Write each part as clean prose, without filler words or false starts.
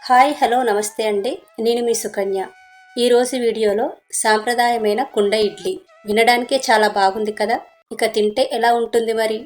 Hi hello నమస్తే అండి. నేను మీ సుకన్య. ఈరోజు వీడియోలో సాంప్రదాయమైన కుండ ఇడ్లీ వినడానికే చాలా బాగుంది కదా. ఇక తింటే ఎలా ఉంటుంది మరి?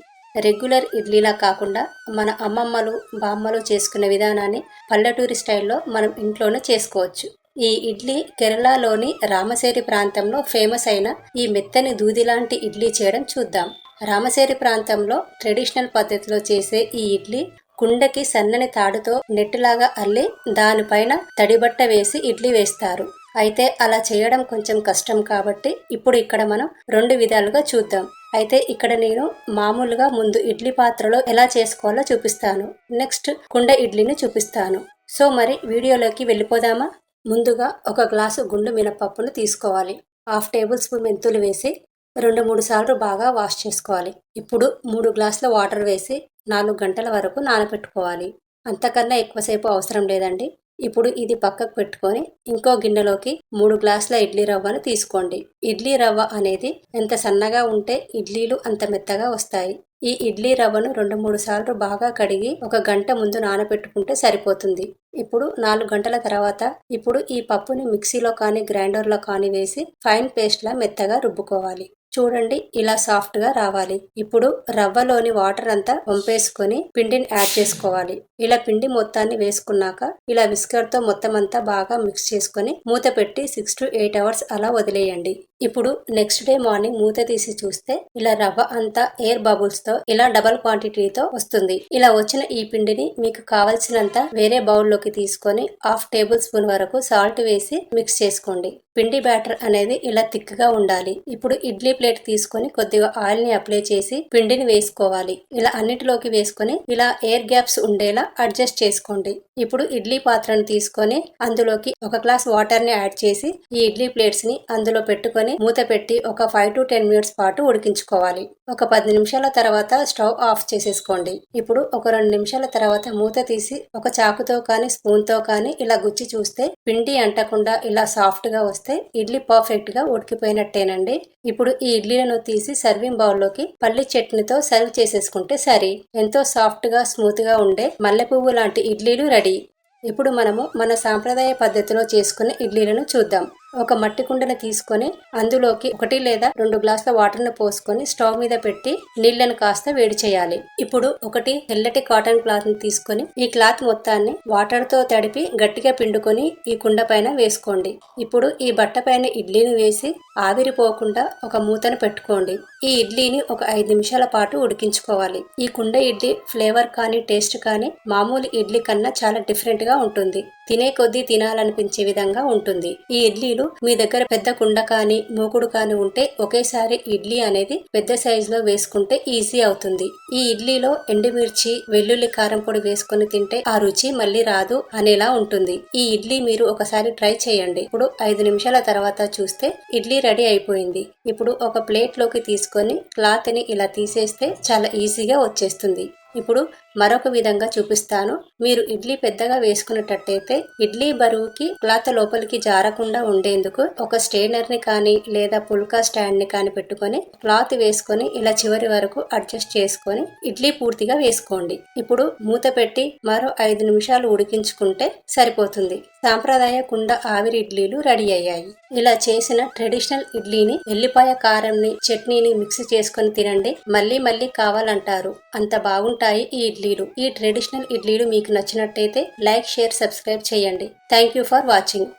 రెగ్యులర్ ఇడ్లీలా కాకుండా మన అమ్మమ్మలు బామ్మలు చేసుకునే విధానాన్ని పల్లెటూరి స్టైల్లో మనం ఇంట్లోనే చేసుకోవచ్చు. ఈ ఇడ్లీ కేరళలోని రామసేరి ప్రాంతంలో ఫేమస్ అయిన ఈ మెత్తని దూది లాంటి ఇడ్లీ చేయడం చూద్దాం. రామసేరి ప్రాంతంలో ట్రెడిషనల్ పద్ధతిలో చేసే ఈ ఇడ్లీ కుండకి సన్నని తాడుతో నెట్టులాగా అల్లి దానిపైన తడిబట్ట వేసి ఇడ్లీ వేస్తారు. అయితే అలా చేయడం కొంచెం కష్టం కాబట్టి ఇప్పుడు ఇక్కడ మనం 2 విధాలుగా చూద్దాం. అయితే ఇక్కడ నేను మామూలుగా ముందు ఇడ్లీ పాత్రలో ఎలా చేసుకోవాలో చూపిస్తాను. నెక్స్ట్ కుండ ఇడ్లీని చూపిస్తాను. సో మరి వీడియోలోకి వెళ్ళిపోదామా? ముందుగా ఒక గ్లాసు గుండు మినపప్పును తీసుకోవాలి. 1/2 టేబుల్ స్పూన్ మెంతులు వేసి 2-3 సార్లు బాగా వాష్ చేసుకోవాలి. ఇప్పుడు 3 గ్లాసుల వాటర్ వేసి 4 గంటల వరకు నానబెట్టుకోవాలి. అంతకన్నా ఎక్కువసేపు అవసరం లేదండి. ఇప్పుడు ఇది పక్కకు పెట్టుకొని ఇంకో గిన్నెలోకి 3 గ్లాసుల ఇడ్లీ రవ్వను తీసుకోండి. ఇడ్లీ రవ్వ అనేది ఎంత సన్నగా ఉంటే ఇడ్లీలు అంత మెత్తగా వస్తాయి. ఈ ఇడ్లీ రవ్వను 2-3 సార్లు బాగా కడిగి 1 గంట ముందు నానబెట్టుకుంటే సరిపోతుంది. ఇప్పుడు 4 గంటల తర్వాత ఇప్పుడు ఈ పప్పుని మిక్సీలో కానీ గ్రైండర్లో కానీ వేసి ఫైన్ పేస్ట్లా మెత్తగా రుబ్బుకోవాలి. చూడండి ఇలా సాఫ్ట్గా రావాలి. ఇప్పుడు రవ్వలోని వాటర్ అంతా వంపేసుకొని పిండిని యాడ్ చేసుకోవాలి. ఇలా పిండి మొత్తాన్ని వేసుకున్నాక ఇలా విస్కర్తో మొత్తం అంతా బాగా మిక్స్ చేసుకొని మూత పెట్టి 6 to 8 అవర్స్ అలా వదిలేయండి. ఇప్పుడు నెక్స్ట్ డే మార్నింగ్ మూత తీసి చూస్తే ఇలా రవ్వ అంతా ఎయిర్ బబుల్స్ తో ఇలా డబల్ క్వాంటిటీతో వస్తుంది. ఇలా వచ్చిన ఈ పిండిని మీకు కావలసినంత వేరే బౌల్లోకి తీసుకొని 1/2 టేబుల్ స్పూన్ వరకు సాల్ట్ వేసి మిక్స్ చేసుకోండి. పిండి బ్యాటర్ అనేది ఇలా థిక్గా ఉండాలి. ఇప్పుడు ఇడ్లీ ప్లేట్ తీసుకొని కొద్దిగా ఆయిల్ ని అప్లై చేసి పిండిని వేసుకోవాలి. ఇలా అన్నిటిలోకి వేసుకొని ఇలా ఎయిర్ గ్యాప్స్ ఉండేలా అడ్జస్ట్ చేసుకోండి. ఇప్పుడు ఇడ్లీ పాత్రను తీసుకొని అందులోకి 1 గ్లాస్ వాటర్ ని యాడ్ చేసి ఈ ఇడ్లీ ప్లేట్స్ ని అందులో పెట్టుకొని మూత పెట్టి ఒక 5 to 10 మినిట్స్ పాటు ఉడికించుకోవాలి. ఒక 10 నిమిషాల తర్వాత స్టవ్ ఆఫ్ చేసేసుకోండి. ఇప్పుడు ఒక 2 నిమిషాల తర్వాత మూత తీసి ఒక చాకుతో కానీ స్పూన్ తో కానీ ఇలా గుచ్చి చూస్తే పిండి అంటకుండా ఇలా సాఫ్ట్ గా వస్తే ఇడ్లీ పర్ఫెక్ట్ గా ఉడికిపోయినట్టేనండి. ఇప్పుడు ఈ ఇడ్లీలను తీసి సర్వింగ్ బౌల్లోకి పల్లి చట్నీతో సర్వ్ చేసేసుకుంటే సరి. ఎంతో సాఫ్ట్ గా స్మూత్ గా ఉండే మల్లెపువ్వు లాంటి ఇడ్లీలు రెడీ. ఇప్పుడు మనము మన సాంప్రదాయ పద్ధతిలో చేసుకునే ఇడ్లీలను చూద్దాం. ఒక మట్టి కుండను తీసుకొని అందులోకి 1 లేదా 2 గ్లాసుల వాటర్ను పోసుకొని స్టవ్ మీద పెట్టి నీళ్లను కాస్త వేడి చేయాలి. ఇప్పుడు ఒకటి తెల్లటి కాటన్ క్లాత్ ని తీసుకొని ఈ క్లాత్ మొత్తాన్ని వాటర్ తో తడిపి గట్టిగా పిండుకొని ఈ కుండ పైన వేసుకోండి. ఇప్పుడు ఈ బట్ట పైన ఇడ్లీని వేసి ఆవిరిపోకుండా ఒక మూతను పెట్టుకోండి. ఈ ఇడ్లీని ఒక 5 నిమిషాల పాటు ఉడికించుకోవాలి. ఈ కుండ ఇడ్లీ ఫ్లేవర్ కానీ టేస్ట్ కానీ మామూలు ఇడ్లీ కన్నా చాలా డిఫరెంట్ గా ఉంటుంది. తినే కొద్దీ తినాలనిపించే విధంగా ఉంటుంది. ఈ ఇడ్లీలు మీ దగ్గర పెద్ద కుండ కానీ మూకుడు కానీ ఉంటే ఒకేసారి ఇడ్లీ అనేది పెద్ద సైజులో వేసుకుంటే ఈజీ అవుతుంది. ఈ ఇడ్లీలో ఎండుమిర్చి వెల్లుల్లి కారం పొడి వేసుకొని తింటే ఆ రుచి మళ్ళీ రాదు అనేలా ఉంటుంది. ఈ ఇడ్లీ మీరు ఒకసారి ట్రై చేయండి. ఇప్పుడు 5 నిమిషాల తర్వాత చూస్తే ఇడ్లీ రెడీ అయిపోయింది. ఇప్పుడు ఒక ప్లేట్ లోకి తీసుకొని క్లాత్ ని ఇలా తీసేస్తే చాలా ఈజీగా వచ్చేస్తుంది. ఇప్పుడు మరొక విధంగా చూపిస్తాను. మీరు ఇడ్లీ పెద్దగా వేసుకునేటట్టయితే ఇడ్లీ బరువుకి క్లాత్ లోపలికి జారకుండా ఉండేందుకు ఒక స్టెయినర్ ని కానీ లేదా పుల్కా స్టాండ్ ని కానీ పెట్టుకొని క్లాత్ వేసుకొని ఇలా చివరి వరకు అడ్జస్ట్ చేసుకొని ఇడ్లీ పూర్తిగా వేసుకోండి. ఇప్పుడు మూత పెట్టి మరో 5 నిమిషాలు ఉడికించుకుంటే సరిపోతుంది. సాంప్రదాయ కుండ ఆవిరి ఇడ్లీలు రెడీ అయ్యాయి. ఇలా చేసిన ట్రెడిషనల్ ఇడ్లీని ఎల్లిపాయ కారంని చట్నీని మిక్స్ చేసుకొని తినండి. మళ్ళీ మళ్ళీ కావాలంటారు. అంత బాగుంటాయి ఈ ఇడ్లీలు. ఈ ట్రెడిషనల్ ఇడ్లీలు మీకు నచ్చినట్టయితే లైక్, షేర్, సబ్స్క్రైబ్ చేయండి. Thank you for watching.